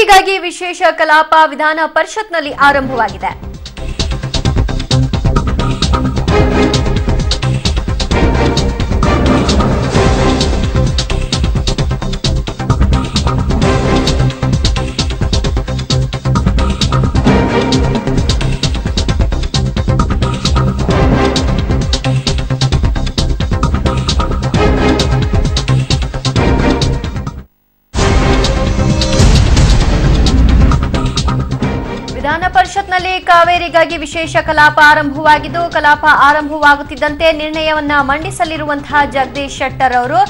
ಕಾವೇರಿಗಾಗಿ ವಿಶೇಷ ಕಲಾಪ ವಿಧಾನ ಪರಿಷತ್ನಲ್ಲಿ ಆರಂಭವಾಗಿದೆ. ವಿಧಾನ ಪರಿಷತ್ನಲ್ಲಿ ಕಾವೇರಿಗಾಗಿ ವಿಶೇಷ ಕಲಾಪ ಆರಂಭವಾಗಿದ್ದು, ಕಲಾಪ ಆರಂಭವಾಗುತ್ತಿದ್ದಂತೆ ನಿರ್ಣಯವನ್ನ ಮಂಡಿಸಲಿರುವಂತಹ ಜಗದೀಶ್ ಶೆಟ್ಟರ್ ಅವರು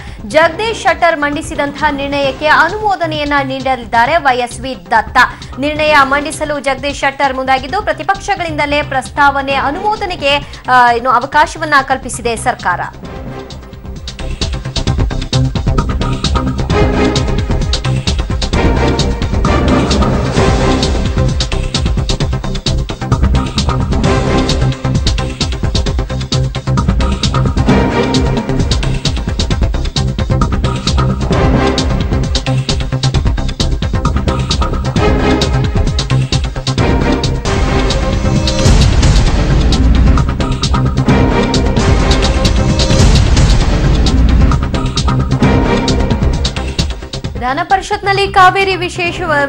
ಮಂಡಿಸಿದಂತಹ ನಿರ್ಣಯಕ್ಕೆ ಅನುಮೋದನೆಯನ್ನ ನೀಡಲಿದ್ದಾರೆ. ವೈಎಸ್ವಿ ದತ್ತ ನಿರ್ಣಯ ಮಂಡಿಸಲು ಜಗದೀಶ್ ಶೆಟ್ಟರ್ ಮುಂದಾಗಿದ್ದು, ಪ್ರತಿಪಕ್ಷಗಳಿಂದಲೇ ಪ್ರಸ್ತಾವನೆ ಅನುಮೋದನೆಗೆ ಅವಕಾಶವನ್ನ ಕಲ್ಪಿಸಿದೆ ಸರ್ಕಾರ. ವಿಧಾನ ಪರಿಷತ್ನಲ್ಲಿ ಕಾವೇರಿ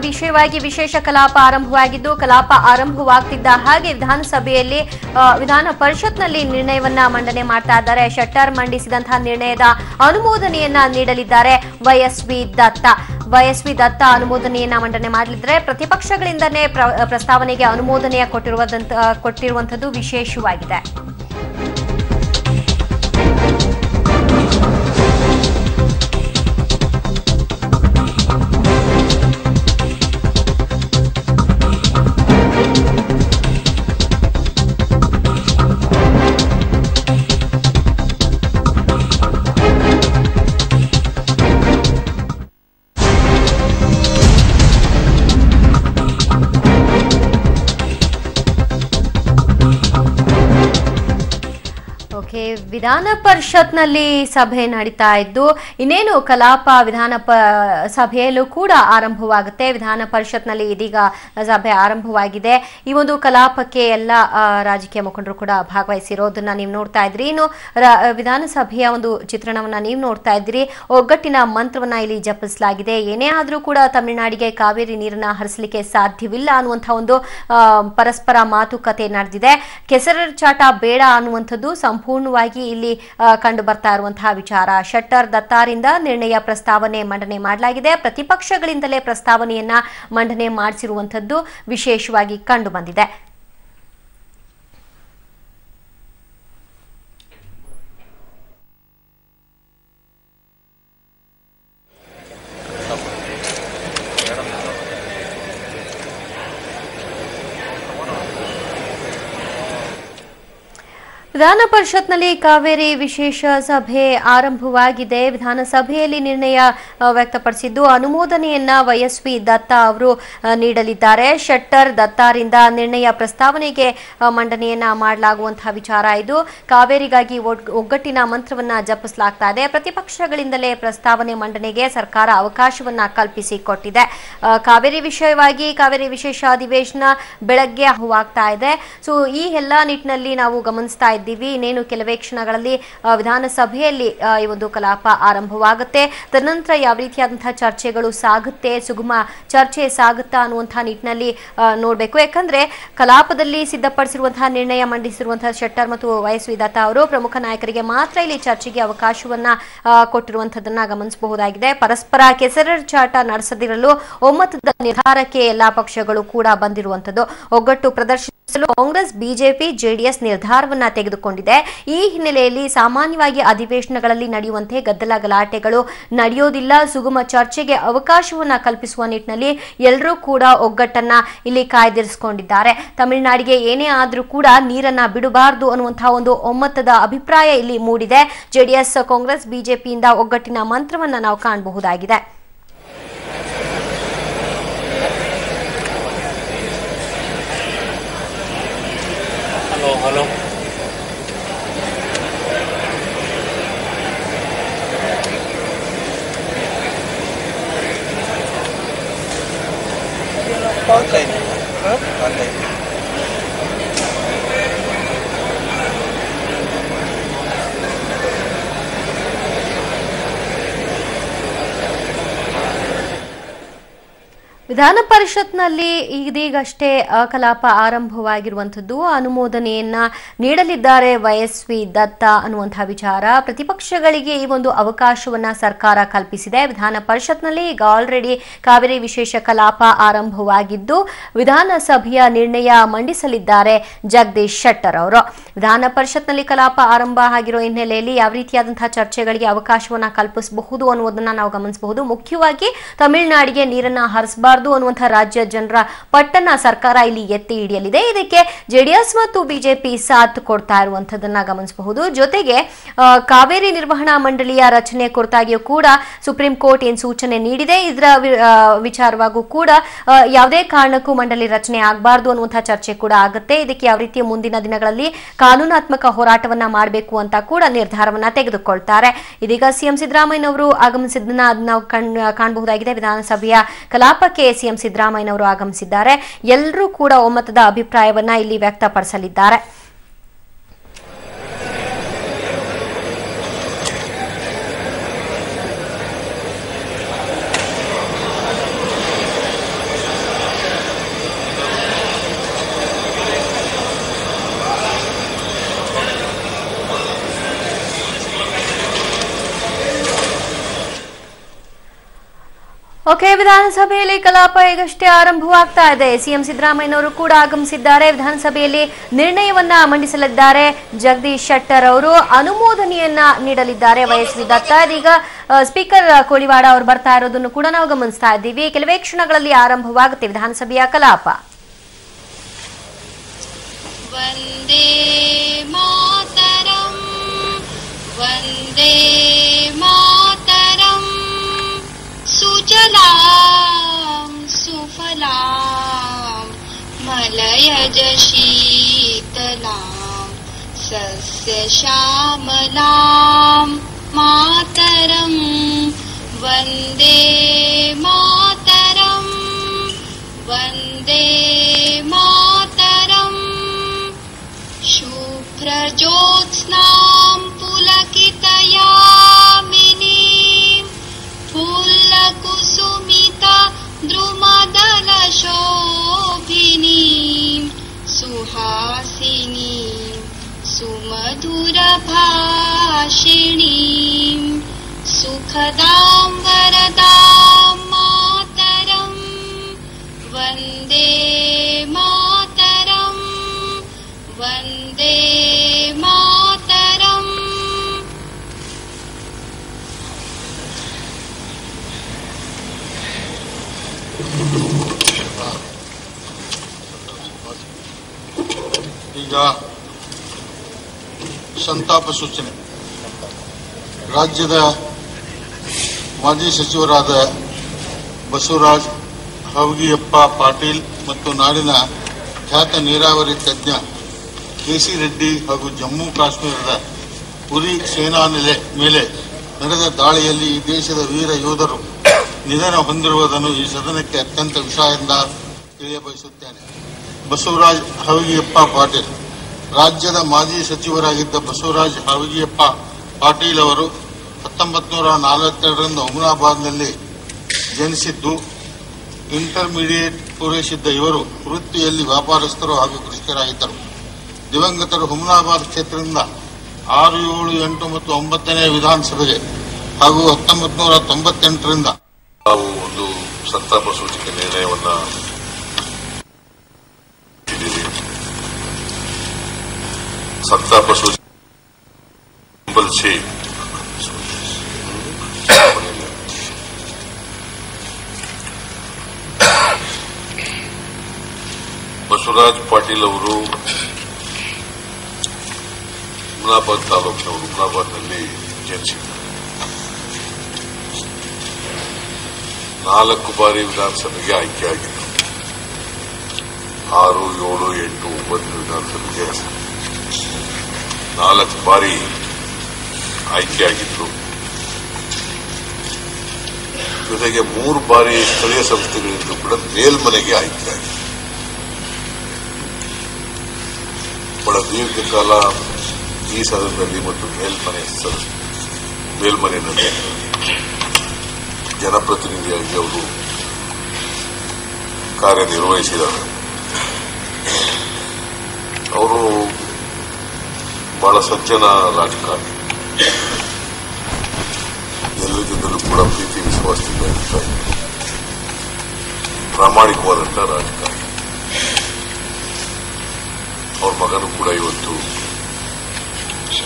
ವಿಷಯವಾಗಿ ವಿಶೇಷ ಕಲಾಪ ಆರಂಭವಾಗಿದ್ದು, ಕಲಾಪ ಆರಂಭವಾಗ್ತಿದ್ದ ಹಾಗೆ ವಿಧಾನ ಪರಿಷತ್ನಲ್ಲಿ ನಿರ್ಣಯವನ್ನ ಮಂಡನೆ ಮಾಡ್ತಾ ಇದ್ದಾರೆ. ಶೆಟ್ಟರ್ ಮಂಡಿಸಿದಂತಹ ನಿರ್ಣಯದ ಅನುಮೋದನೆಯನ್ನ ನೀಡಲಿದ್ದಾರೆ ವೈಎಸ್ವಿ ದತ್ತ ಅನುಮೋದನೆಯನ್ನ ಮಂಡನೆ ಮಾಡಲಿದ್ದಾರೆ. ಪ್ರತಿಪಕ್ಷಗಳಿಂದಲೇ ಪ್ರಸ್ತಾವನೆಗೆ ಅನುಮೋದನೆಯ ಕೊಟ್ಟಿರುವಂತದ್ದು ವಿಶೇಷವಾಗಿದೆ. ವಿಧಾನ ಪರಿಷತ್ನಲ್ಲಿ ಸಭೆ ನಡೀತಾ ಇದ್ದು, ಇನ್ನೇನು ಕಲಾಪ ಸಭೆಯಲ್ಲೂ ಕೂಡ ಆರಂಭವಾಗುತ್ತೆ. ವಿಧಾನ ಪರಿಷತ್ನಲ್ಲಿ ಇದೀಗ ಸಭೆ ಆರಂಭವಾಗಿದೆ. ಈ ಒಂದು ಕಲಾಪಕ್ಕೆ ಎಲ್ಲ ರಾಜಕೀಯ ಮುಖಂಡರು ಕೂಡ ಭಾಗವಹಿಸಿರೋದನ್ನ ನೀವು ನೋಡ್ತಾ ಇದ್ರಿ. ಇನ್ನು ವಿಧಾನಸಭೆಯ ಒಂದು ಚಿತ್ರಣವನ್ನ ನೀವು ನೋಡ್ತಾ ಇದ್ರಿ. ಒಗ್ಗಟ್ಟಿನ ಮಂತ್ರವನ್ನ ಇಲ್ಲಿ ಜಪಿಸಲಾಗಿದೆ. ಏನೇ ಆದ್ರೂ ಕೂಡ ತಮಿಳುನಾಡಿಗೆ ಕಾವೇರಿ ನೀರನ್ನ ಹರಿಸಲಿಕ್ಕೆ ಸಾಧ್ಯವಿಲ್ಲ ಅನ್ನುವಂತಹ ಒಂದು ಪರಸ್ಪರ ಮಾತುಕತೆ ನಡೆದಿದೆ. ಕೆಸರಚಾಟ ಬೇಡ ಅನ್ನುವಂಥದ್ದು ಸಂಪೂರ್ಣವಾಗಿ ಇಲ್ಲಿ ಕಂಡು ಬರ್ತಾ ಇರುವಂತಹ ವಿಚಾರ. ಶೆಟ್ಟರ್ ದತ್ತಾರಿಂದ ನಿರ್ಣಯ ಪ್ರಸ್ತಾವನೆ ಮಂಡನೆ ಮಾಡಲಾಗಿದೆ. ಪ್ರತಿಪಕ್ಷಗಳಿಂದಲೇ ಪ್ರಸ್ತಾವನೆಯನ್ನ ಮಂಡನೆ ಮಾಡಿಸಿರುವಂತದ್ದು ವಿಶೇಷವಾಗಿ ಕಂಡು ಬಂದಿದೆ. ವಿಧಾನ ಪರಿಷತ್ನಲ್ಲಿ ಕಾವೇರಿ ವಿಶೇಷ ಸಭೆ ಆರಂಭವಾಗಿದೆ. ವಿಧಾನಸಭೆಯಲ್ಲಿ ನಿರ್ಣಯ ವ್ಯಕ್ತಪಡಿಸಿದ್ದು, ಅನುಮೋದನೆಯನ್ನ ವೈಎಸ್ವಿ ದತ್ತ ಅವರು ನೀಡಲಿದ್ದಾರೆ. ಶೆಟ್ಟರ್ ದತ್ತಾರಿಂದ ನಿರ್ಣಯ ಪ್ರಸ್ತಾವನೆಗೆ ಮಂಡನೆಯನ್ನ ಮಾಡಲಾಗುವಂತಹ ವಿಚಾರ ಇದು. ಕಾವೇರಿಗಾಗಿ ಒಗ್ಗಟ್ಟಿನ ಮಂತ್ರವನ್ನ ಜಪಿಸಲಾಗ್ತಾ ಇದೆ. ಪ್ರತಿಪಕ್ಷಗಳಿಂದಲೇ ಪ್ರಸ್ತಾವನೆ ಮಂಡನೆಗೆ ಸರ್ಕಾರ ಅವಕಾಶವನ್ನ ಕಲ್ಪಿಸಿಕೊಟ್ಟಿದೆ. ಕಾವೇರಿ ವಿಶೇಷ ಅಧಿವೇಶನ ಬೆಳಗ್ಗೆ ಆರಂಭವಾಗ್ತಾ ಇದೆ. ಸೊ ಈ ಎಲ್ಲಾ ನಿಟ್ಟಿನಲ್ಲಿ ನಾವು ಗಮನಿಸ್ತಾ ಇದ್ದೀವಿ. ಇನ್ನೇನು ಕೆಲವೇ ಕ್ಷಣಗಳಲ್ಲಿ ವಿಧಾನಸಭೆಯಲ್ಲಿ ಈ ಒಂದು ಕಲಾಪ ಆರಂಭವಾಗುತ್ತೆ. ತದನಂತರ ಯಾವ ರೀತಿಯಾದಂತಹ ಚರ್ಚೆಗಳು ಸಾಗುತ್ತೆ, ಸುಗಮ ಚರ್ಚೆ ಸಾಗುತ್ತಾ ಅನ್ನುವಂತಹ ನಿಟ್ಟಿನಲ್ಲಿ ನೋಡಬೇಕು. ಯಾಕಂದ್ರೆ ಕಲಾಪದಲ್ಲಿ ಸಿದ್ಧಪಡಿಸಿರುವಂತಹ ನಿರ್ಣಯ ಮಂಡಿಸಿರುವಂತಹ ಶೆಟ್ಟರ್ ಮತ್ತು ವೈಎಸ್ವಿ ದತ್ತ ಅವರು ಪ್ರಮುಖ ನಾಯಕರಿಗೆ ಮಾತ್ರ ಇಲ್ಲಿ ಚರ್ಚೆಗೆ ಅವಕಾಶವನ್ನ ಕೊಟ್ಟಿರುವಂತದನ್ನ ಗಮನಿಸಬಹುದಾಗಿದೆ. ಪರಸ್ಪರ ಕೆಸರಚಾಟ ನಡೆಸದಿರಲು ಒಮ್ಮತದ ನಿರ್ಧಾರಕ್ಕೆ ಎಲ್ಲಾ ಪಕ್ಷಗಳು ಕೂಡ ಬಂದಿರುವಂತದ್ದು. ಒಗ್ಗಟ್ಟು ಪ್ರದರ್ಶಿಸಲು ಕಾಂಗ್ರೆಸ್, ಬಿಜೆಪಿ, ಜೆಡಿಎಸ್ ನಿರ್ಧಾರವನ್ನ ತೆಗೆದುಕೊಂಡಿದೆ. ಈ ಹಿನ್ನೆಲೆಯಲ್ಲಿ ಸಾಮಾನ್ಯವಾಗಿ ಅಧಿವೇಶನಗಳಲ್ಲಿ ನಡೆಯುವಂತೆ ಗದ್ದಲ ಗಲಾಟೆಗಳು ನಡೆಯೋದಿಲ್ಲ. ಸುಗಮ ಚರ್ಚೆಗೆ ಅವಕಾಶವನ್ನ ಕಲ್ಪಿಸುವ ನಿಟ್ಟಿನಲ್ಲಿ ಎಲ್ಲರೂ ಕೂಡ ಒಗ್ಗಟ್ಟನ್ನ ಇಲ್ಲಿ ಕಾಯ್ದಿರಿಸಿಕೊಂಡಿದ್ದಾರೆ. ತಮಿಳುನಾಡಿಗೆ ಏನೇ ಆದ್ರೂ ಕೂಡ ನೀರನ್ನ ಬಿಡಬಾರದು ಅನ್ನುವಂತಹ ಒಂದು ಒಮ್ಮತದ ಅಭಿಪ್ರಾಯ ಇಲ್ಲಿ ಮೂಡಿದೆ. ಜೆಡಿಎಸ್, ಕಾಂಗ್ರೆಸ್, ಬಿಜೆಪಿಯಿಂದ ಒಗ್ಗಟ್ಟಿನ ಮಂತ್ರವನ್ನ ನಾವು ಕಾಣಬಹುದಾಗಿದೆ. Hello. ವಿಧಾನ ಪರಿಷತ್ನಲ್ಲಿ ಇದೀಗಷ್ಟೇ ಕಲಾಪ ಆರಂಭವಾಗಿರುವಂಥದ್ದು. ಅನುಮೋದನೆಯನ್ನ ನೀಡಲಿದ್ದಾರೆ ವೈಎಸ್ವಿ ದತ್ತ ಅನ್ನುವಂತಹ ವಿಚಾರ. ಪ್ರತಿಪಕ್ಷಗಳಿಗೆ ಈ ಒಂದು ಅವಕಾಶವನ್ನ ಸರ್ಕಾರ ಕಲ್ಪಿಸಿದೆ. ವಿಧಾನ ಪರಿಷತ್ನಲ್ಲಿ ಈಗ ಆಲ್ರೆಡಿ ಕಾವೇರಿ ವಿಶೇಷ ಕಲಾಪ ಆರಂಭವಾಗಿದ್ದು ವಿಧಾನಸಭೆಯ ನಿರ್ಣಯ ಮಂಡಿಸಲಿದ್ದಾರೆ ಜಗದೀಶ್ ಶೆಟ್ಟರ್ ಅವರು. ವಿಧಾನ ಪರಿಷತ್ನಲ್ಲಿ ಕಲಾಪ ಆರಂಭ ಆಗಿರೋ ಹಿನ್ನೆಲೆಯಲ್ಲಿ ಯಾವ ರೀತಿಯಾದಂತಹ ಚರ್ಚೆಗಳಿಗೆ ಅವಕಾಶವನ್ನ ಕಲ್ಪಿಸಬಹುದು ಅನ್ನುವುದನ್ನ ನಾವು ಗಮನಿಸಬಹುದು. ಮುಖ್ಯವಾಗಿ ತಮಿಳುನಾಡಿಗೆ ನೀರನ್ನ ಹರಿಸಬಾರದು ಅನ್ನುವಂತಹ ರಾಜ್ಯ ಜನರ ಪಟ್ಟನ್ನ ಸರ್ಕಾರ ಇಲ್ಲಿ ಎತ್ತಿ ಹಿಡಿಯಲಿದೆ. ಇದಕ್ಕೆ ಜೆಡಿಎಸ್ ಮತ್ತು ಬಿಜೆಪಿ ಸಾಥ್ ಕೊಡ್ತಾ ಇರುವಂತದನ್ನ ಗಮನಿಸಬಹುದು. ಜೊತೆಗೆ ಕಾವೇರಿ ನಿರ್ವಹಣಾ ಮಂಡಳಿಯ ರಚನೆ ಕುರಿತಾಗಿಯೂ ಕೂಡ ಸುಪ್ರೀಂ ಕೋರ್ಟ್ ಏನ್ ಸೂಚನೆ ನೀಡಿದೆ. ಇದರ ವಿಚಾರವಾಗೂ ಕೂಡ ಯಾವುದೇ ಕಾರಣಕ್ಕೂ ಮಂಡಳಿ ರಚನೆ ಆಗಬಾರದು ಅನ್ನುವಂತಹ ಚರ್ಚೆ ಕೂಡ ಆಗುತ್ತೆ. ಇದಕ್ಕೆ ಯಾವ ರೀತಿಯ ಮುಂದಿನ ದಿನಗಳಲ್ಲಿ ಕಾನೂನಾತ್ಮಕ ಹೋರಾಟವನ್ನ ಮಾಡಬೇಕು ಅಂತ ಕೂಡ ನಿರ್ಧಾರವನ್ನ ತೆಗೆದುಕೊಳ್ತಾರೆ. ಇದೀಗ ಸಿಎಂ ಸಿದ್ದರಾಮಯ್ಯನವರು ಆಗಮಿಸಿದ್ದನ್ನ ನಾವು ಕಾಣಬಹುದಾಗಿದೆ. ವಿಧಾನಸಭೆಯ ಕಲಾಪಕ್ಕೆ ಸಿಎಂ ಸಿದ್ದರಾಮಯ್ಯನವರು ಆಗಮಿಸಿದ್ದಾರೆ. ಎಲ್ಲರೂ ಕೂಡ ಒಮ್ಮತದ ಅಭಿಪ್ರಾಯವನ್ನ ಇಲ್ಲಿ ವ್ಯಕ್ತಪಡಿಸಲಿದ್ದಾರೆ. ಓಕೆ, ವಿಧಾನಸಭೆಯಲ್ಲಿ ಕಲಾಪ ಈಗಷ್ಟೇ ಆರಂಭವಾಗ್ತಾ ಇದೆ. ಸಿಎಂ ಸಿದ್ದರಾಮಯ್ಯನವರು ಕೂಡ ಆಗಮಿಸಿದ್ದಾರೆ. ವಿಧಾನಸಭೆಯಲ್ಲಿ ನಿರ್ಣಯವನ್ನ ಮಂಡಿಸಲಿದ್ದಾರೆ ಜಗದೀಶ್ ಶೆಟ್ಟರ್ ಅವರು. ಅನುಮೋದನೆಯನ್ನ ನೀಡಲಿದ್ದಾರೆ ವೈಎಸ್ವಿ ದತ್ತ. ಇದೀಗ ಸ್ಪೀಕರ್ ಕೋಳಿವಾಡ ಅವರು ಬರ್ತಾ ಇರೋದನ್ನು ಕೂಡ ನಾವು ಗಮನಿಸ್ತಾ ಇದ್ದೀವಿ. ಕೆಲವೇ ಕ್ಷಣಗಳಲ್ಲಿ ಆರಂಭವಾಗುತ್ತೆ ವಿಧಾನಸಭೆಯ ಕಲಾಪ. ವಂದೇ ಮಾತರಂ, ವಂದೇ ಮಾತರಂ, ಸುಜಲಾಂ ಸುಫಲಾಂ ಮಲಯಜ ಶೀತಲಾಂ ಸಸ್ಯ ಶ್ಯಾಮಲಾಂ ಮಾತರಂ, ವಂದೇ ಮಾತರಂ, ವಂದೇ ಮಾತರಂ. ಶುಭ್ರಜ್ಯೋತ್ಸ್ನಾಂ ಪುಲಕಿತಯಾಮಿನೀಂ ಫುಲ್ಲಕುಸುಮಿತ ದ್ರುಮದಲಶೋಭಿನೀಂ ಸುಹಾಸಿನೀಂ ಸುಮಧುರಭಾಷಿಣೀಂ ಸುಖದಾಂ ವರದಾಂ ಮಾತರಂ, ವಂದೇ ಮಾತರಂ, ವಂದೇ ಮಾತರಂ. ಈಗ ಸಂತಾಪ ಸೂಚನೆ. ರಾಜ್ಯದ ಮಾಜಿ ಸಚಿವರಾದ ಬಸವರಾಜ ಹವಗಿಯಪ್ಪ ಪಾಟೀಲ್ ಮತ್ತು ನಾಡಿನ ಖ್ಯಾತ ನೀರಾವರಿ ತಜ್ಞ ಕೆಸಿ ರೆಡ್ಡಿ ಹಾಗೂ ಜಮ್ಮು ಕಾಶ್ಮೀರದ ಉರಿ ಸೇನಾ ನೆಲೆ ಮೇಲೆ ನಡೆದ ದಾಳಿಯಲ್ಲಿ ಈ ದೇಶದ ವೀರ ಯೋಧರು ನಿಧನ ಹೊಂದಿರುವುದನ್ನು ಈ ಸದನಕ್ಕೆ ಅತ್ಯಂತ ವಿಷಾದದಿಂದ ತಿಳಿಯಬಯಸುತ್ತೇನೆ. ಬಸವರಾಜ ಹವಗಿಯಪ್ಪ ಪಾಟೀಲ್ ರಾಜ್ಯದ ಮಾಜಿ ಸಚಿವರಾಗಿದ್ದ ಬಸವರಾಜ ಹವಗಿಯಪ್ಪ ಪಾಟೀಲ್ ಅವರು 1942ರಿಂದ ಹುಮನಾಬಾದ್ನಲ್ಲಿ ಜನಿಸಿದ್ದು. ಇಂಟರ್ಮೀಡಿಯೇಟ್ ಪೂರೈಸಿದ್ದ ಇವರು ವೃತ್ತಿಯಲ್ಲಿ ವ್ಯಾಪಾರಸ್ಥರು ಹಾಗೂ ಕೃಷಿಕರಾಗಿದ್ದರು. ದಿವಂಗತರು ಹುಮನಾಬಾದ್ ಕ್ಷೇತ್ರದಿಂದ 6, 7, 8 ಮತ್ತು 9ನೇ ವಿಧಾನಸಭೆಗೆ ಹಾಗೂ 1998ರಿಂದ ನಾವು ಒಂದು ಸಂತಾಪ ಸೂಚಕ ನಿರ್ಣಯವನ್ನ ಸಂತಾಪ ಸೂಚಕ ಬಸವರಾಜ ಪಾಟೀಲ್ ಅವರು ಹುಮನಾಬಾದ್ ತಾಲೂಕಿನವರು, ಹುಮನಾಬಾದ್ನಲ್ಲಿ ಜನಿಸಿದರು. 4 ಬಾರಿ ವಿಧಾನಸಭೆಗೆ ಆಯ್ಕೆಯಾಗಿದ್ದರು. 6, 7, 8, 9 ವಿಧಾನಸಭೆಗೆ 4 ಬಾರಿ ಆಯ್ಕೆಯಾಗಿದ್ದರು. ಜೊತೆಗೆ 3 ಬಾರಿ ಸ್ಥಳೀಯ ಸಂಸ್ಥೆಗಳಿಂದ ಕೂಡ ಮೇಲ್ಮನೆಗೆ ಆಯ್ಕೆಯಾಗಿದೆ. ಬಹಳ ದೀರ್ಘಕಾಲ ಈ ಸದನದಲ್ಲಿ ಮತ್ತು ಮೇಲ್ಮನೆಯಲ್ಲಿ ಜನಪ್ರತಿನಿಧಿಯಾಗಿ ಅವರು ಕಾರ್ಯನಿರ್ವಹಿಸಿದ್ದಾರೆ. ಅವರು ಬಹಳ ಸಜ್ಜನ ರಾಜಕಾರಣಿ, ಎಲ್ಲರ ಜೊತೆಲೂ ಕೂಡ ಪ್ರೀತಿ ವಿಶ್ವಾಸದಿಂದ ಇರ್ತಾ ಇದ್ದಾರೆ. ಪ್ರಾಮಾಣಿಕವಾದಂತಹ ರಾಜಕಾರಣಿ. ಅವ್ರ ಮಗನೂ ಕೂಡ ಇವತ್ತು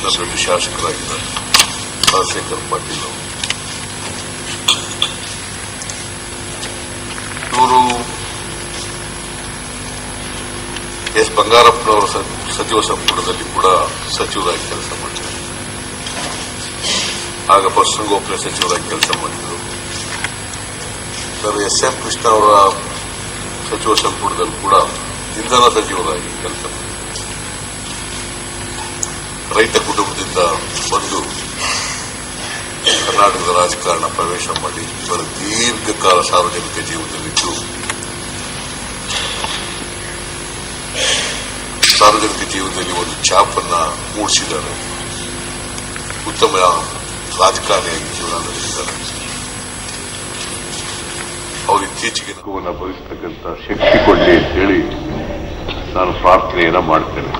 ನಮ್ಮ ಶಾಸಕರಾಗಿದ್ದಾರೆ, ರಾಜಶೇಖರ್ ಪಾಟೀಲ್ ಅವರು. ಇವರು ಎಸ್ ಬಂಗಾರಪ್ಪನವರ ಸಚಿವ ಸಂಪುಟದಲ್ಲಿ ಕೂಡ ಸಚಿವರಾಗಿ ಕೆಲಸ ಮಾಡಿದರು. ಆಗ ಪಶುಸಂಗೋಪನೆ ಸಚಿವರಾಗಿ ಕೆಲಸ ಮಾಡಿದರು. ಎಸ್ ಎಂ ಕೃಷ್ಣ ಅವರ ಸಚಿವ ಸಂಪುಟದಲ್ಲಿ ಕೂಡ ಇಂಧನ ಸಚಿವರಾಗಿ ಕೆಲಸ ಮಾಡಿದರು. ರೈತ ಕುಟುಂಬದಿಂದ ಬಂದು ಕರ್ನಾಟಕದ ರಾಜಕಾರಣ ಪ್ರವೇಶ ಮಾಡಿ ಬಹಳ ದೀರ್ಘಕಾಲ ಸಾರ್ವಜನಿಕ ಜೀವನದಲ್ಲಿದ್ದು ಸಾರ್ವಜನಿಕ ಜೀವನದಲ್ಲಿ ಒಂದು ಛಾಪನ್ನ ಮೂಡಿಸಿದ್ದಾರೆ. ಉತ್ತಮ ರಾಜಕಾರಣಿಯಾಗಿ ಜೀವನ ನಡೆಸಿದ್ದಾರೆ. ಅವರು ಇತ್ತೀಚೆಗೆ ಭರಿಸತಕ್ಕಂಥ ಶಕ್ತಿ ಕೊಡಲಿ ಅಂತೇಳಿ ನಾನು ಪ್ರಾರ್ಥನೆಯನ್ನ ಮಾಡ್ತೇನೆ.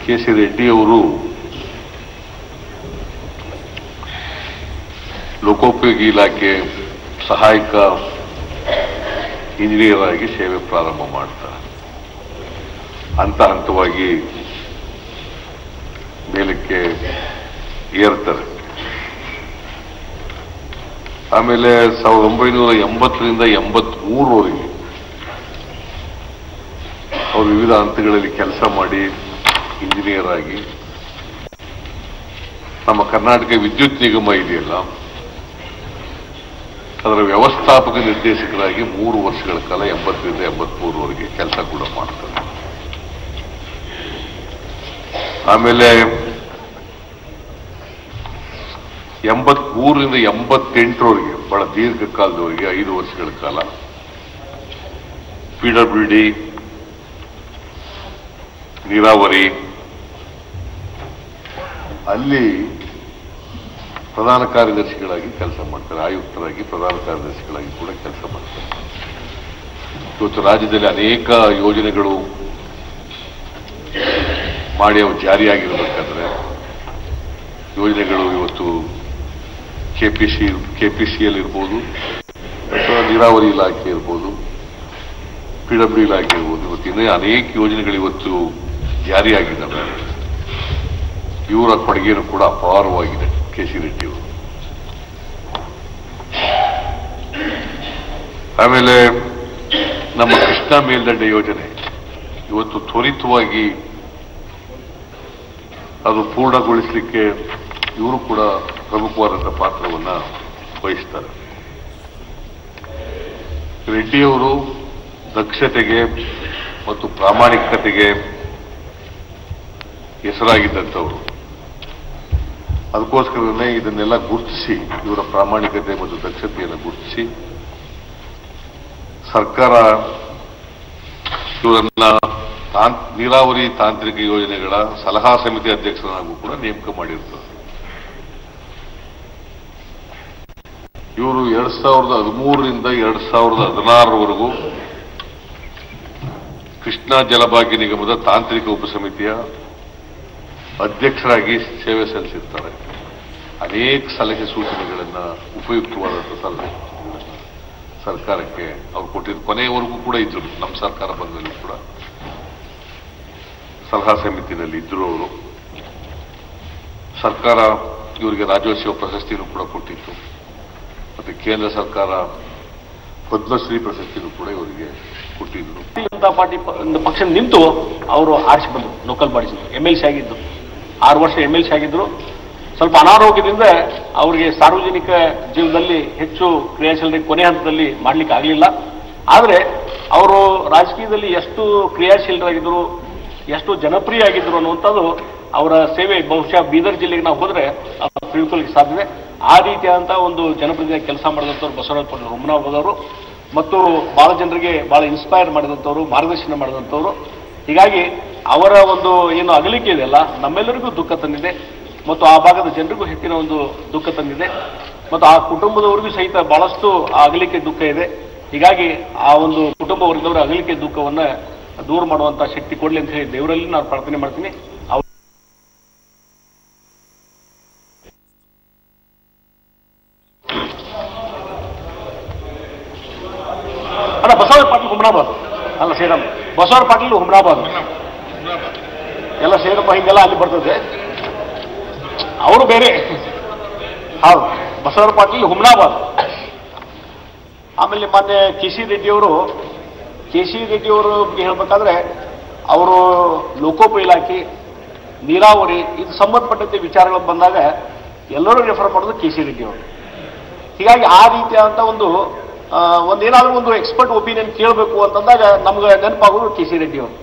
ಕೆ ಸಿ ರೆಡ್ಡಿ ಅವರು ಲೋಕೋಪಯೋಗಿ ಇಲಾಖೆ ಸಹಾಯಕ ಇಂಜಿನಿಯರ್ ಆಗಿ ಸೇವೆ ಪ್ರಾರಂಭ ಮಾಡ್ತಾರೆ. ಹಂತ ಹಂತವಾಗಿ ಮೇಲಕ್ಕೆ ಏರ್ತಾರೆ. ಆಮೇಲೆ 1980ರಿಂದ 83ರವರೆಗೆ ಅವರು ವಿವಿಧ ಹಂತಗಳಲ್ಲಿ ಕೆಲಸ ಮಾಡಿ ಇಂಜಿನಿಯರ್ ಆಗಿ ನಮ್ಮ ಕರ್ನಾಟಕ ವಿದ್ಯುತ್ ನಿಗಮ ಇದೆಯಲ್ಲ ಅದರ ವ್ಯವಸ್ಥಾಪಕ ನಿರ್ದೇಶಕರಾಗಿ 3 ವರ್ಷಗಳ ಕಾಲ 80ರಿಂದ 83ರವರೆಗೆ ಕೆಲಸ ಕೂಡ ಮಾಡ್ತಾರೆ. ಆಮೇಲೆ 83ರಿಂದ 88ರವರೆಗೆ ಬಹಳ ದೀರ್ಘಕಾಲದವರೆಗೆ 5 ವರ್ಷಗಳ ಕಾಲ PWD ನೀರಾವರಿ ಅಲ್ಲಿ ಪ್ರಧಾನ ಕಾರ್ಯದರ್ಶಿಗಳಾಗಿ ಕೆಲಸ ಮಾಡ್ತಾರೆ. ಆಯುಕ್ತರಾಗಿ ಪ್ರಧಾನ ಕಾರ್ಯದರ್ಶಿಗಳಾಗಿ ಕೂಡ ಕೆಲಸ ಮಾಡ್ತಾರೆ. ಇವತ್ತು ರಾಜ್ಯದಲ್ಲಿ ಅನೇಕ ಯೋಜನೆಗಳು ಮಾಡಿ ಅವು ಜಾರಿಯಾಗಿರಬೇಕಾದ್ರೆ ಯೋಜನೆಗಳು ಇವತ್ತು ಕೆಪಿಸಿಎಲ್ ಇರ್ಬೋದು ಅಥವಾ ನೀರಾವರಿ ಇಲಾಖೆ ಇರ್ಬೋದು, PWD ಇಲಾಖೆ ಇರ್ಬೋದು, ಇವತ್ತು ಇನ್ನೇ ಅನೇಕ ಯೋಜನೆಗಳು ಇವತ್ತು ಜಾರಿಯಾಗಿದ್ದಾವೆ. ಇವರ ಕೊಡುಗೆಯನ್ನು ಕೂಡ ಅಪಾರವಾಗಿದೆ ಕೆ ಸಿ ರೆಡ್ಡಿ ಅವರು. ಆಮೇಲೆ ನಮ್ಮ ಕೃಷ್ಣಾ ಮೇಲ್ದಂಡೆ ಯೋಜನೆ ಇವತ್ತು ತ್ವರಿತವಾಗಿ ಅದು ಪೂರ್ಣಗೊಳಿಸಲಿಕ್ಕೆ ಇವರು ಕೂಡ ಪ್ರಮುಖವಾದಂತಹ ಪಾತ್ರವನ್ನ ವಹಿಸ್ತಾರೆ. ರೆಡ್ಡಿಯವರು ದಕ್ಷತೆಗೆ ಮತ್ತು ಪ್ರಾಮಾಣಿಕತೆಗೆ ಹೆಸರಾಗಿದ್ದಂಥವರು. ಅದಕ್ಕೋಸ್ಕರನೇ ಇದನ್ನೆಲ್ಲ ಗುರುತಿಸಿ, ಇವರ ಪ್ರಾಮಾಣಿಕತೆ ಮತ್ತು ದಕ್ಷತೆಯನ್ನು ಗುರುತಿಸಿ ಸರ್ಕಾರ ಇವರನ್ನ ನೀರಾವರಿ ತಾಂತ್ರಿಕ ಯೋಜನೆಗಳ ಸಲಹಾ ಸಮಿತಿ ಅಧ್ಯಕ್ಷರನ್ನಾಗೂ ಕೂಡ ನೇಮಕ ಮಾಡಿರ್ತದೆ. ಇವರು 2013ರಿಂದ 2016ರವರೆಗೂ ಕೃಷ್ಣಾ ಜಲಭಾಗ್ಯ ನಿಗಮದ ತಾಂತ್ರಿಕ ಉಪಸಮಿತಿಯ ಅಧ್ಯಕ್ಷರಾಗಿ ಸೇವೆ ಸಲ್ಲಿಸಿರ್ತಾರೆ. ಅನೇಕ ಸಲಹೆ ಸೂಚನೆಗಳನ್ನ ಉಪಯುಕ್ತವಾದಂಥ ಸಲಹೆ ಸರ್ಕಾರಕ್ಕೆ ಅವ್ರು ಕೊಟ್ಟಿದ್ದು. ಕೊನೆಯವರೆಗೂ ಕೂಡ ಇದ್ರು. ನಮ್ಮ ಸರ್ಕಾರ ಬಂದಲ್ಲಿ ಕೂಡ ಸಲಹಾ ಸಮಿತಿನಲ್ಲಿ ಇದ್ರು ಅವರು. ಸರ್ಕಾರ ಇವರಿಗೆ ರಾಜ್ಯೋತ್ಸವ ಪ್ರಶಸ್ತಿಯನ್ನು ಕೂಡ ಕೊಟ್ಟಿತ್ತು. ಮತ್ತೆ ಕೇಂದ್ರ ಸರ್ಕಾರ ಪದ್ಮಶ್ರೀ ಪ್ರಶಸ್ತಿಯನ್ನು ಕೂಡ ಇವರಿಗೆ ಕೊಟ್ಟಿದ್ರು. ಜನತಾ ಪಾರ್ಟಿ ಪಕ್ಷ ನಿಂತು ಅವರು ಆರಿಸಿ ಬಂದರು. ಲೋಕಲ್ ಬಾಡೀಸ್ MLC ಆಗಿದ್ದು 6 ವರ್ಷ MLC ಆಗಿದ್ರು. ಸ್ವಲ್ಪ ಅನಾರೋಗ್ಯದಿಂದ ಅವರಿಗೆ ಸಾರ್ವಜನಿಕ ಜೀವನದಲ್ಲಿ ಹೆಚ್ಚು ಕ್ರಿಯಾಶೀಲತೆ ಕೊನೆ ಹಂತದಲ್ಲಿ ಮಾಡ್ಲಿಕ್ಕೆ ಆಗಲಿಲ್ಲ. ಆದರೆ ಅವರು ರಾಜಕೀಯದಲ್ಲಿ ಎಷ್ಟು ಕ್ರಿಯಾಶೀಲರಾಗಿದ್ದರು, ಎಷ್ಟು ಜನಪ್ರಿಯ ಆಗಿದ್ರು ಅನ್ನುವಂಥದ್ದು ಅವರ ಸೇವೆ ಬಹುಶಃ ಬೀದರ್ ಜಿಲ್ಲೆಗೆ ನಾವು ಹೋದ್ರೆ ತಿಳ್ಕೊಳ್ಳಿಕ್ಕೆ ಸಾಧ್ಯತೆ. ಆ ರೀತಿಯಾದಂಥ ಒಂದು ಜನಪ್ರತಿನಿಧಿ ಕೆಲಸ ಮಾಡಿದಂಥವ್ರು ಬಸವರಾಜ ಪಾಟೀಲ್ ಹುಮ್ನಾಬಾದವರು ಮತ್ತು ಭಾಳ ಜನರಿಗೆ ಭಾಳ ಇನ್ಸ್ಪೈರ್ ಮಾಡಿದಂಥವ್ರು, ಮಾರ್ಗದರ್ಶನ ಮಾಡಿದಂಥವ್ರು. ಹೀಗಾಗಿ ಅವರ ಒಂದು ಏನು ಅಗಲಿಕೆ ಇದೆಯಲ್ಲ ನಮ್ಮೆಲ್ಲರಿಗೂ ದುಃಖ ತಂದಿದೆ ಮತ್ತು ಆ ಭಾಗದ ಜನರಿಗೂ ಹೆಚ್ಚಿನ ಒಂದು ದುಃಖ ತಂದಿದೆ ಮತ್ತು ಆ ಕುಟುಂಬದವರಿಗೂ ಸಹಿತ ಬಹಳಷ್ಟು ಆ ಅಗಲಿಕೆ ದುಃಖ ಇದೆ. ಹೀಗಾಗಿ ಆ ಒಂದು ಕುಟುಂಬ ವರ್ಗದವರ ಅಗಲಿಕೆ ದುಃಖವನ್ನ ದೂರ ಮಾಡುವಂತ ಶಕ್ತಿ ಕೊಡ್ಲಿ ಅಂತ ಹೇಳಿ ದೇವರಲ್ಲಿ ನಾನು ಪ್ರಾರ್ಥನೆ ಮಾಡ್ತೀನಿ. ಅಲ್ಲ, ಬಸವರಾಜ ಪಾಟೀಲ್ ಹುಮ್ನಾಬಾದ್ ಅಲ್ಲ, ಸೇರಮ್ಮ ಬಸವರಾಜ ಪಾಟೀಲ್ ಹುಮ್ನಾಬಾದ್ ಎಲ್ಲ ಸೇರಮ್ಮ ಹಿಂಗೆಲ್ಲ ಅಲ್ಲಿ ಬರ್ತದೆ. ಅವರು ಬೇರೆ. ಹೌದು, ಬಸವರಾಜ ಪಾಟೀಲ್ ಹುಮ್ನಾಬಾದ್. ಆಮೇಲೆ ಮೊನ್ನೆ ಕೆ ಸಿ ರೆಡ್ಡಿಯವರು ಹೇಳ್ಬೇಕಾದ್ರೆ ಅವರು ಲೋಕೋಪಯೋಗಿ ಇಲಾಖೆ, ನೀರಾವರಿ ಇದು ಸಂಬಂಧಪಟ್ಟಂತೆ ವಿಚಾರಗಳು ಬಂದಾಗ ಎಲ್ಲರೂ ರೆಫರ್ ಮಾಡೋದು ಕೆ ಸಿ ರೆಡ್ಡಿಯವರು. ಹೀಗಾಗಿ ಆ ರೀತಿಯಾದಂಥ ಒಂದೇನಾದ್ರೂ ಒಂದು ಎಕ್ಸ್ಪರ್ಟ್ ಒಪಿನಿಯನ್ ಕೇಳಬೇಕು ಅಂತಂದಾಗ ನಮ್ಗೆ ನೆನಪಾಗೋದು ಕೆ ಸಿ ರೆಡ್ಡಿಯವರು.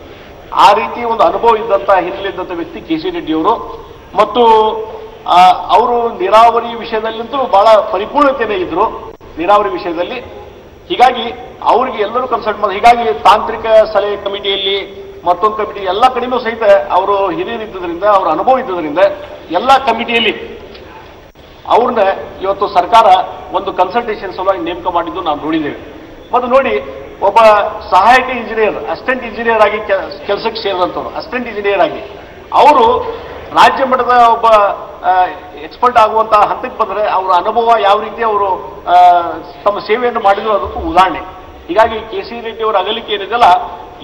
ಆ ರೀತಿ ಒಂದು ಅನುಭವ ಇದ್ದಂಥ ಹಿನ್ನೆಲೆ ಇದ್ದಂಥ ವ್ಯಕ್ತಿ ಕೆ ಸಿ ರೆಡ್ಡಿಯವರು. ಮತ್ತು ಅವರು ನೀರಾವರಿ ವಿಷಯದಲ್ಲಂತೂ ಬಹಳ ಪರಿಪೂರ್ಣತೆಯೇ ಇದ್ರು ನೀರಾವರಿ ವಿಷಯದಲ್ಲಿ. ಹೀಗಾಗಿ ಅವರಿಗೆ ಎಲ್ಲರೂ ಕನ್ಸಲ್ಟ್ ಮಾಡಿ, ಹೀಗಾಗಿ ತಾಂತ್ರಿಕ ಸಲಹೆ ಕಮಿಟಿಯಲ್ಲಿ ಮತ್ತೊಂದು ಕಮಿಟಿ ಎಲ್ಲ ಕಡೆಯೂ ಸಹಿತ ಅವರು ಹಿರಿಯರಿದ್ದರಿಂದ, ಅವರ ಅನುಭವ ಇದ್ದುದರಿಂದ ಎಲ್ಲ ಕಮಿಟಿಯಲ್ಲಿ ಅವ್ರನ್ನ ಇವತ್ತು ಸರ್ಕಾರ ಒಂದು ಕನ್ಸಲ್ಟೇಷನ್ ಸಲುವಾಗಿ ನೇಮಕ ಮಾಡಿದ್ದು ನಾವು ನೋಡಿದ್ದೇವೆ. ಮತ್ತು ನೋಡಿ, ಒಬ್ಬ ಸಹಾಯಕ ಇಂಜಿನಿಯರ್, ಅಸಿಸ್ಟೆಂಟ್ ಇಂಜಿನಿಯರ್ ಆಗಿ ಕೆಲಸಕ್ಕೆ ಸೇರಿದಂಥವ್ರು, ಅಸಿಸ್ಟೆಂಟ್ ಇಂಜಿನಿಯರ್ ಆಗಿ ಅವರು ರಾಜ್ಯ ಮಟ್ಟದ ಒಬ್ಬ ಎಕ್ಸ್ಪರ್ಟ್ ಆಗುವಂತಹ ಹಂತಕ್ಕೆ ಬಂದರೆ ಅವರ ಅನುಭವ ಯಾವ ರೀತಿ ಅವರು ತಮ್ಮ ಸೇವೆಯನ್ನು ಮಾಡಿದ್ರು ಅದಕ್ಕೂ ಉದಾಹರಣೆ. ಹೀಗಾಗಿ ಕೆ ಸಿ ರೆಡ್ಡಿ ಅವರ ಅಗಲಿಕೆ ಏನಿದೆಯಲ್ಲ,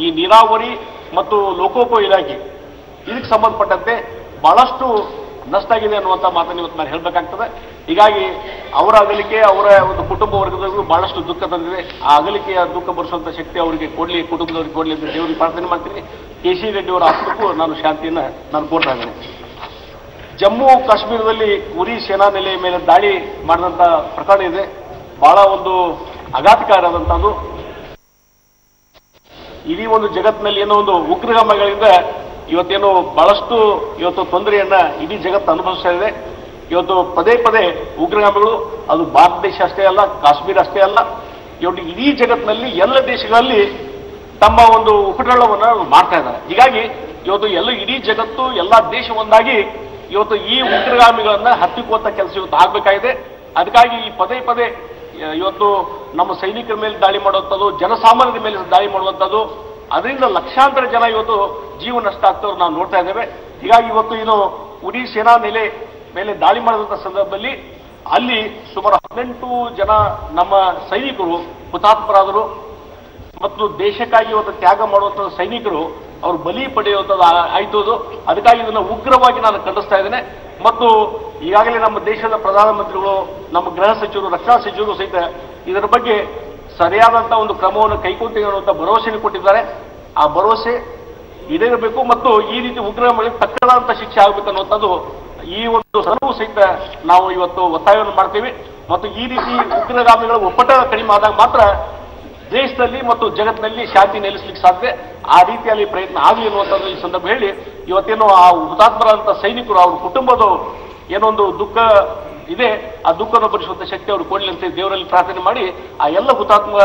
ಈ ನೀರಾವರಿ ಮತ್ತು ಲೋಕೋಪಯೋಗಿ ಇಲಾಖೆ ಇದಕ್ಕೆ ಸಂಬಂಧಪಟ್ಟಂತೆ ಬಹಳಷ್ಟು ನಷ್ಟ ಆಗಿದೆ ಅನ್ನುವಂಥ ಮಾತನ್ನು ಇವತ್ತು ನಾನು ಹೇಳಬೇಕಾಗ್ತದೆ. ಹೀಗಾಗಿ ಅವರ ಅಗಲಿಕೆ ಅವರ ಒಂದು ಕುಟುಂಬ ವರ್ಗದವರಿಗೂ ಬಹಳಷ್ಟು ದುಃಖ ತಂದಿದೆ. ಆ ಅಗಲಿಕೆಯ ದುಃಖ ಭರಿಸುವಂಥ ಶಕ್ತಿ ಅವರಿಗೆ ಕೊಡಲಿ, ಕುಟುಂಬದವ್ರಿಗೆ ಕೊಡಲಿ ಅಂತ ದೇವರಿಗೆ ಪ್ರಾರ್ಥನೆ ಮಾಡ್ತೀನಿ. ಕೆ ಸಿ ರೆಡ್ಡಿ ಅವರ ಆತ್ಮಕ್ಕೂ ನಾನು ಶಾಂತಿಯನ್ನು ನಾನು ಕೋರ್ತಾ ಇದ್ದೇನೆ. ಜಮ್ಮು ಕಾಶ್ಮೀರದಲ್ಲಿ ಉರಿ ಸೇನಾ ನೆಲೆಯ ಮೇಲೆ ದಾಳಿ ಮಾಡಿದಂಥ ಪ್ರಕರಣ ಇದೆ, ಬಹಳ ಒಂದು ಆಘಾತಕಾರಿಯಾದಂಥದ್ದು. ಇಡೀ ಒಂದು ಜಗತ್ತಿನಲ್ಲಿ ಏನೋ ಒಂದು ಉಗ್ರಗಾಮಿಗಳಿಂದ ಇವತ್ತೇನು ಬಹಳಷ್ಟು ಇವತ್ತು ತೊಂದರೆಯನ್ನ ಇಡೀ ಜಗತ್ತು ಅನುಭವಿಸ್ತಾ ಇದೆ. ಇವತ್ತು ಪದೇ ಪದೇ ಉಗ್ರಗಾಮಿಗಳು, ಅದು ಭಾರತ ದೇಶ ಅಷ್ಟೇ ಅಲ್ಲ, ಕಾಶ್ಮೀರ ಅಷ್ಟೇ ಅಲ್ಲ, ಇವತ್ತು ಇಡೀ ಜಗತ್ತಿನಲ್ಲಿ ಎಲ್ಲ ದೇಶಗಳಲ್ಲಿ ತಮ್ಮ ಒಂದು ಉಪಟಳವನ್ನು ಮಾಡ್ತಾ ಇದ್ದಾರೆ. ಹೀಗಾಗಿ ಇವತ್ತು ಇಡೀ ಜಗತ್ತು, ಎಲ್ಲ ದೇಶ ಒಂದಾಗಿ ಇವತ್ತು ಈ ಉಗ್ರಗಾಮಿಗಳನ್ನ ಹತ್ತಿಕ್ಕುವಂತ ಕೆಲಸ ಇವತ್ತು ಆಗ್ಬೇಕಾಗಿದೆ. ಅದಕ್ಕಾಗಿ ಈ ಪದೇ ಪದೇ ಇವತ್ತು ನಮ್ಮ ಸೈನಿಕರ ಮೇಲೆ ದಾಳಿ ಮಾಡುವಂಥದ್ದು, ಜನಸಾಮಾನ್ಯರ ಮೇಲೆ ದಾಳಿ ಮಾಡುವಂಥದ್ದು, ಅದರಿಂದ ಲಕ್ಷಾಂತರ ಜನ ಇವತ್ತು ಜೀವ ನಷ್ಟ ಆಗ್ತವ್ರು ನಾವು ನೋಡ್ತಾ ಇದ್ದೇವೆ. ಹೀಗಾಗಿ ಇವತ್ತು ಉರಿ ಸೇನಾ ನೆಲೆ ಮೇಲೆ ದಾಳಿ ಮಾಡಿದಂಥ ಸಂದರ್ಭದಲ್ಲಿ ಅಲ್ಲಿ ಸುಮಾರು 18 ಜನ ನಮ್ಮ ಸೈನಿಕರು ಹುತಾತ್ಮರಾದರು ಮತ್ತು ದೇಶಕ್ಕಾಗಿ ಇವತ್ತು ತ್ಯಾಗ ಮಾಡುವಂಥ ಸೈನಿಕರು ಅವರು ಬಲಿ ಪಡೆಯುವಂಥದ್ದು ಆಯ್ತು. ಅದಕ್ಕಾಗಿ ಇದನ್ನು ಉಗ್ರವಾಗಿ ನಾನು ಖಂಡಿಸ್ತಾ ಇದ್ದೇನೆ. ಮತ್ತು ಈಗಾಗಲೇ ನಮ್ಮ ದೇಶದ ಪ್ರಧಾನಮಂತ್ರಿಗಳು, ನಮ್ಮ ಗೃಹ ಸಚಿವರು, ರಕ್ಷಣಾ ಸಚಿವರು ಸಹಿತ ಇದರ ಬಗ್ಗೆ ಸರಿಯಾದಂಥ ಒಂದು ಕ್ರಮವನ್ನು ಕೈಗೊಂಡಿದೆ ಅನ್ನುವಂಥ ಭರವಸೆಯನ್ನು ಕೊಟ್ಟಿದ್ದಾರೆ. ಆ ಭರವಸೆ ಈಡೇರಬೇಕು ಮತ್ತು ಈ ರೀತಿ ಉಗ್ರಗಾಮಿಗಳಿಗೆ ತಕ್ಕದಾದಂಥ ಶಿಕ್ಷೆ ಆಗಬೇಕು ಅನ್ನುವಂಥದ್ದು ಈ ಒಂದು ಸಲಹು ಸಹಿತ ನಾವು ಇವತ್ತು ಒತ್ತಾಯವನ್ನು ಮಾಡ್ತೀವಿ. ಮತ್ತು ಈ ರೀತಿ ಉಗ್ರಗಾಮಿಗಳ ಒಪ್ಪಟ ಕಡಿಮೆ ಆದಾಗ ಮಾತ್ರ ದೇಶದಲ್ಲಿ ಮತ್ತು ಜಗತ್ತಿನಲ್ಲಿ ಶಾಂತಿ ನೆಲೆಸಲಿಕ್ಕೆ ಸಾಧ್ಯ. ಆ ರೀತಿಯಲ್ಲಿ ಪ್ರಯತ್ನ ಆಗಲಿ ಅನ್ನುವಂಥದ್ದು ಈ ಸಂದರ್ಭ ಹೇಳಿ, ಇವತ್ತೇನು ಆ ಹುತಾತ್ಮರಾದಂಥ ಸೈನಿಕರು, ಅವ್ರ ಕುಟುಂಬದ ಏನೊಂದು ದುಃಖ ಇದೆ, ಆ ದುಃಖವನ್ನು ಭರಿಸುವಂಥ ಶಕ್ತಿ ಅವರು ಕೊಡಲಿ ಅಂತ ದೇವರಲ್ಲಿ ಪ್ರಾರ್ಥನೆ ಮಾಡಿ, ಆ ಎಲ್ಲ ಹುತಾತ್ಮ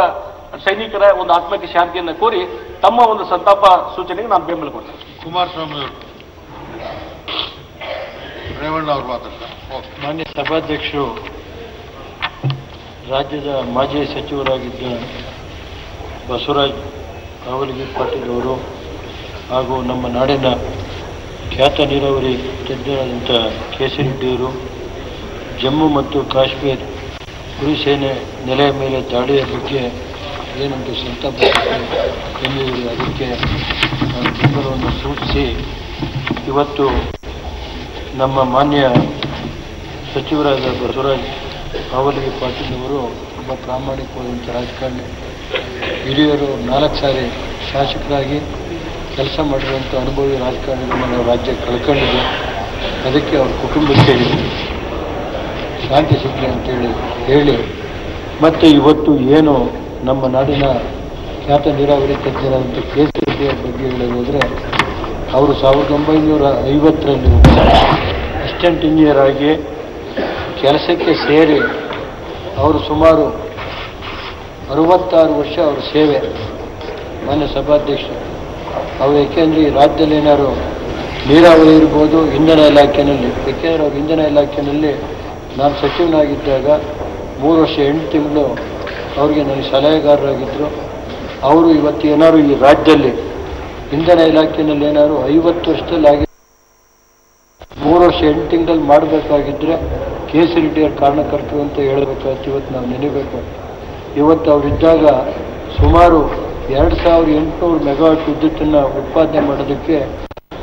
ಸೈನಿಕರ ಒಂದು ಆತ್ಮಕ್ಕೆ ಶಾಂತಿಯನ್ನು ಕೋರಿ ತಮ್ಮ ಒಂದು ಸಂತಾಪ ಸೂಚನೆಗೆ ನಾನು ಬೆಂಬಲ ಕೊಡ್ತೇನೆ. ಕುಮಾರಸ್ವಾಮಿ ಅವರು, ರೇವಣ್ಣ ಅವರು ಮಾತಾಡ್ತಾರೆ. ಮಾನ್ಯ ಸಭಾಧ್ಯಕ್ಷರು, ರಾಜ್ಯದ ಮಾಜಿ ಸಚಿವರಾಗಿದ್ದ ಬಸವರಾಜ ಕಾವಲಗಿ ಪಾಟೀಲ್ ಅವರು ಹಾಗೂ ನಮ್ಮ ನಾಡಿನ ಖ್ಯಾತ ನೀರಾವರಿ ತಜ್ಞರಾದಂಥ ಕೆ ಸಿ ರೆಡ್ಡಿಯವರು ಜಮ್ಮು ಮತ್ತು ಕಾಶ್ಮೀರ ಉರಿ ಸೇನೆ ನೆಲೆಯ ಮೇಲೆ ದಾಳಿಯ ಬಗ್ಗೆ ಏನೊಂದು ಸಂತಾಪ ತಂದಿದ್ದಾರೆ, ಅದಕ್ಕೆ ನಾನು ಬೆಂಬಲವನ್ನು ಸೂಚಿಸಿ ಇವತ್ತು ನಮ್ಮ ಮಾನ್ಯ ಸಚಿವರಾದ ಬಸವರಾಜ ಕಾವಲಗಿ ಪಾಟೀಲ್ ಅವರು ಒಬ್ಬ ಪ್ರಾಮಾಣಿಕವಾದಂಥ ರಾಜಕಾರಣಿ, ಹಿರಿಯರು, 4 ಸಾರಿ ಶಾಸಕರಾಗಿ ಕೆಲಸ ಮಾಡಿರುವಂಥ ಅನುಭವಿ ರಾಜಕಾರಣಿಗಳನ್ನ ರಾಜ್ಯ ಕಳ್ಕೊಂಡಿದೆ. ಅದಕ್ಕೆ ಅವ್ರ ಕುಟುಂಬಕ್ಕೆ ಶಾಂತಿ ಸಿಗಲಿ ಅಂತೇಳಿ ಹೇಳಿ, ಮತ್ತು ಇವತ್ತು ಏನು ನಮ್ಮ ನಾಡಿನ ಖ್ಯಾತ ನೀರಾವರಿ ತಜ್ಞರಾದಂಥ ಕೆ ಸಿ ರೆಡ್ಡಿ ಬಗ್ಗೆ ಹೇಳೋದಾದರೆ, ಅವರು 1950ರಲ್ಲಿ ಅಸಿಸ್ಟೆಂಟ್ ಇಂಜಿನಿಯರ್ ಆಗಿ ಕೆಲಸಕ್ಕೆ ಸೇರಿ ಅವರು ಸುಮಾರು 66 ವರ್ಷ ಅವರ ಸೇವೆ ಮಾನ್ಯ ಸಭಾಧ್ಯಕ್ಷರು ಅವರು. ಏಕೆಂದರೆ ಈ ರಾಜ್ಯದಲ್ಲಿ ಏನಾದ್ರು ನೀರಾವರಿ ಇರ್ಬೋದು, ಇಂಧನ ಇಲಾಖೆಯಲ್ಲಿ, ಏಕೆಂದರೆ ಅವರು ಇಂಧನ ಇಲಾಖೆಯಲ್ಲಿ ನಾನು ಸಚಿವನಾಗಿದ್ದಾಗ 3 ವರ್ಷ 8 ತಿಂಗಳು ಅವರಿಗೆ ನನಗೆ ಸಲಹೆಗಾರರಾಗಿದ್ದರು. ಅವರು ಇವತ್ತು ಏನಾದ್ರು ಈ ರಾಜ್ಯದಲ್ಲಿ ಇಂಧನ ಇಲಾಖೆಯಲ್ಲಿ ಏನಾದ್ರು 50 ವರ್ಷದಲ್ಲಿ ಆಗಿ 3 ವರ್ಷ 8 ತಿಂಗಳಲ್ಲಿ ಮಾಡಬೇಕಾಗಿದ್ದರೆ ಕೆ ಸಿ ರೆಡ್ಡಿಯವ್ರ ಕಾರಣಕರ್ತರು ಅಂತ ಹೇಳಬೇಕಾಯ್ತು. ಇವತ್ತು ನಾವು ನೆನಬೇಕು. ಇವತ್ತು ಅವರಿದ್ದಾಗ ಸುಮಾರು 2800 ಮೆಗಾವಾಟ್ ವಿದ್ಯುತ್ತನ್ನು ಉತ್ಪಾದನೆ ಮಾಡೋದಕ್ಕೆ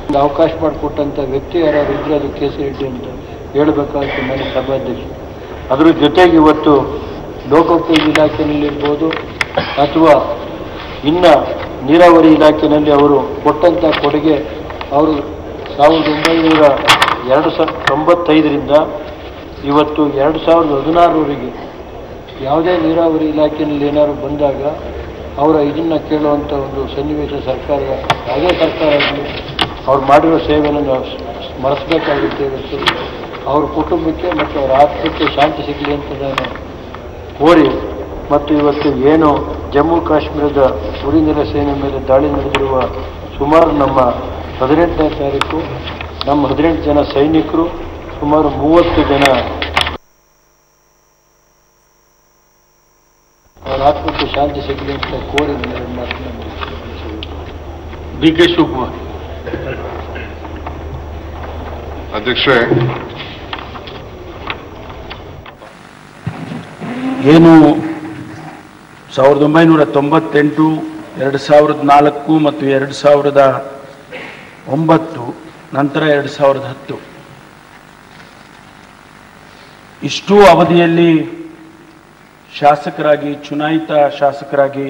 ಒಂದು ಅವಕಾಶ ಮಾಡಿಕೊಟ್ಟಂಥ ವ್ಯಕ್ತಿ ಯಾರು ಇದ್ದರೆ ಅದು ಕೆ ಸಿ ರೆಡ್ಡಿ ಅಂತ ಹೇಳಬೇಕಾಯ್ತು ಮನೆ ಸಭಾಧ್ಯಕ್ಷರು. ಅದರ ಜೊತೆಗೆ ಇವತ್ತು ಲೋಕೋಪಯೋಗಿ ಇಲಾಖೆಯಲ್ಲಿರ್ಬೋದು ಅಥವಾ ಇನ್ನು ನೀರಾವರಿ ಇಲಾಖೆಯಲ್ಲಿ ಅವರು ಕೊಟ್ಟಂಥ ಕೊಡುಗೆ, ಅವರು 1995ರಿಂದ ಇವತ್ತು 2016ರವರೆಗೆ ಯಾವುದೇ ನೀರಾವರಿ ಇಲಾಖೆಯಲ್ಲಿ ಏನಾದ್ರು ಬಂದಾಗ ಅವರ ಇದನ್ನು ಕೇಳುವಂಥ ಒಂದು ಸನ್ನಿವೇಶ ಸರ್ಕಾರ, ಯಾವುದೇ ಸರ್ಕಾರ ಆಗಲಿ ಅವ್ರು ಮಾಡಿರೋ ಸೇವೆಯನ್ನು ನಾವು ಸ್ಮರಿಸಬೇಕಾಗುತ್ತೆ. ಇವತ್ತು ಅವ್ರ ಕುಟುಂಬಕ್ಕೆ ಮತ್ತು ಅವರ ಆತ್ಮಕ್ಕೆ ಶಾಂತಿ ಸಿಗಲಿ ಅಂತ ನಾನು ಕೋರಿ, ಮತ್ತು ಇವತ್ತು ಏನು ಜಮ್ಮು ಕಾಶ್ಮೀರದ ಉರಿನೆಲೆ ಸೇನೆ ಮೇಲೆ ದಾಳಿ ನಡೆದಿರುವ ಸುಮಾರು ನಮ್ಮ 18ನೇ ತಾರೀಕು ನಮ್ಮ 18 ಜನ ಸೈನಿಕರು, ಸುಮಾರು 30 ಜನ ಅವರ ಆತ್ಮಕ್ಕೆ ಶಾಂತಿ ಸಿಗಲಿ ಅಂತ ಕೋರಿ ಡಿ ಕೆ ಶಿವಕುಮಾರ್. ಅಧ್ಯಕ್ಷರೇ, ಏನು 1998, 2004 ಮತ್ತು 2009 ನಂತರ 2010 ಇಷ್ಟೂ ಅವಧಿಯಲ್ಲಿ ಶಾಸಕರಾಗಿ, ಚುನಾಯಿತ ಶಾಸಕರಾಗಿ,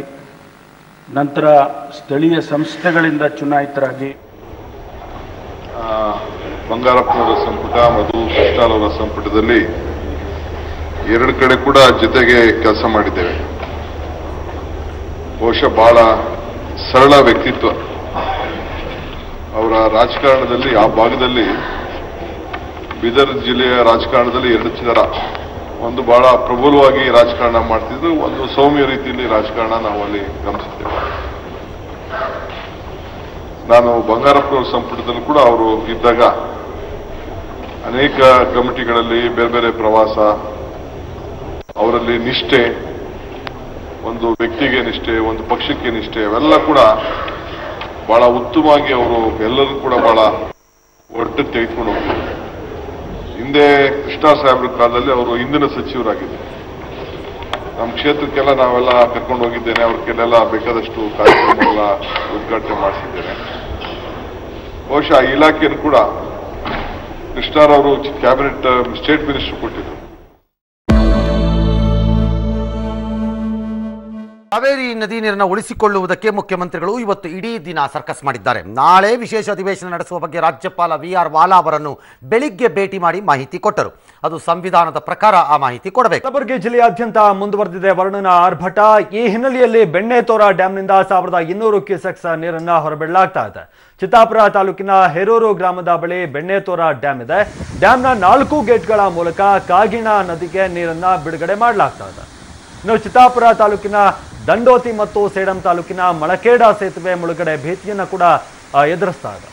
ನಂತರ ಸ್ಥಳೀಯ ಸಂಸ್ಥೆಗಳಿಂದ ಚುನಾಯಿತರಾಗಿ ಬಂಗಾರಪ್ಪನವರ ಸಂಪುಟ ಮತ್ತು ಕೃಷ್ಣಾಲ್ ಅವರ ಸಂಪುಟದಲ್ಲಿ 2 ಕಡೆ ಕೂಡ ಜೊತೆಗೆ ಕೆಲಸ ಮಾಡಿದ್ದೇವೆ. ಬಹುಶಃ ಬಹಳ ಸರಳ ವ್ಯಕ್ತಿತ್ವ ಅವರ ರಾಜಕಾರಣದಲ್ಲಿ. ಆ ಭಾಗದಲ್ಲಿ ಬೀದರ್ ಜಿಲ್ಲೆಯ ರಾಜಕಾರಣದಲ್ಲಿ 2 ಥರ, ಒಂದು ಬಹಳ ಪ್ರಬಲವಾಗಿ ರಾಜಕಾರಣ ಮಾಡ್ತಿದ್ರು, ಒಂದು ಸೌಮ್ಯ ರೀತಿಯಲ್ಲಿ ರಾಜಕಾರಣ ನಾವು ಅಲ್ಲಿ ಗಮನಿಸಿದ್ದೇವೆ. ನಾನು ಬಂಗಾರಪ್ಪನವರ ಸಂಪುಟದಲ್ಲಿ ಕೂಡ ಅವರು ಇದ್ದಾಗ ಅನೇಕ ಕಮಿಟಿಗಳಲ್ಲಿ ಬೇರೆ ಬೇರೆ ಪ್ರವಾಸ, ಅವರಲ್ಲಿ ನಿಷ್ಠೆ, ಒಂದು ವ್ಯಕ್ತಿಗೆ ನಿಷ್ಠೆ, ಒಂದು ಪಕ್ಷಕ್ಕೆ ನಿಷ್ಠೆ, ಅವೆಲ್ಲ ಕೂಡ ಬಹಳ ಉತ್ತಮವಾಗಿ ಅವರು ಎಲ್ಲರೂ ಕೂಡ ಬಹಳ ಒಟ್ಟು ತೆಗೆದುಕೊಂಡು ಹೋಗ್ತಾರೆ. ಹಿಂದೆ ಕೃಷ್ಣ ಸಾಹೇಬ್ರ ಕಾಲದಲ್ಲಿ ಅವರು ಇಂಧನ ಸಚಿವರಾಗಿದ್ದರು. ನಮ್ಮ ಕ್ಷೇತ್ರಕ್ಕೆಲ್ಲ ನಾವೆಲ್ಲ ಕರ್ಕೊಂಡು ಹೋಗಿದ್ದೇನೆ, ಅವ್ರ ಕೆಲವೆಲ್ಲ ಬೇಕಾದಷ್ಟು ಕಾರ್ಯಕ್ರಮಗಳ ಉದ್ಘಾಟನೆ ಮಾಡಿಸಿದ್ದೇನೆ. ಬಹುಶಃ ಆ ಇಲಾಖೆಯನ್ನು ಕೂಡ ಕೃಷ್ಣರವರು ಕ್ಯಾಬಿನೆಟ್ ಸ್ಟೇಟ್ ಮಿನಿಸ್ಟರ್ ಕೊಟ್ಟಿದ್ದರು. ಕಾವೇರಿ ನದಿ ನೀರನ್ನು ಉಳಿಸಿಕೊಳ್ಳುವುದಕ್ಕೆ ಮುಖ್ಯಮಂತ್ರಿಗಳು ಇವತ್ತು ಇಡೀ ದಿನ ಸರ್ಕಸ್ ಮಾಡಿದ್ದಾರೆ. ನಾಳೆ ವಿಶೇಷ ಅಧಿವೇಶನ ನಡೆಸುವ ಬಗ್ಗೆ ರಾಜ್ಯಪಾಲ ವಿ.ಆರ್. ವಾಲಾ ಅವರನ್ನು ಬೆಳಿಗ್ಗೆ ಭೇಟಿ ಮಾಡಿ ಮಾಹಿತಿ ಕೊಟ್ಟರು. ಅದು ಸಂವಿಧಾನದ ಪ್ರಕಾರ ಆ ಮಾಹಿತಿ ಕೊಡಬೇಕು. ಕಲಬುರಗಿ ಜಿಲ್ಲೆಯಾದ್ಯಂತ ಮುಂದುವರೆದಿದೆ ವರುಣನ ಆರ್ಭಟ. ಈ ಹಿನ್ನೆಲೆಯಲ್ಲಿ ಬೆಣ್ಣೆತೋರ ಡ್ಯಾಂನಿಂದ 1200 ಕ್ಯೂಸೆಕ್ಸ್ ನೀರನ್ನು ಹೊರಬಿಡಲಾಗ್ತಾ ಇದೆ. ಚಿತ್ತಾಪುರ ತಾಲೂಕಿನ ಹೇರೂರು ಗ್ರಾಮದ ಬಳಿ ಬೆಣ್ಣೆತೋರ ಡ್ಯಾಮ್ ಇದೆ. ಡ್ಯಾಂನ 4 ಗೇಟ್ಗಳ ಮೂಲಕ ಕಾಗಿಣ ನದಿಗೆ ನೀರನ್ನ ಬಿಡುಗಡೆ ಮಾಡಲಾಗ್ತಾ ಇದೆ. ಇನ್ನು ಚಿತ್ತಾಪುರ ತಾಲೂಕಿನ ದಂಡೋತಿ ಮತ್ತು ಸೇಡಂ ತಾಲೂಕಿನ ಮಳಕೇಡ ಸೇತುವೆ ಮುಳುಗಡೆ ಭೀತಿಯನ್ನು ಕೂಡ ಎದುರಿಸ್ತಾ ಇದೆ.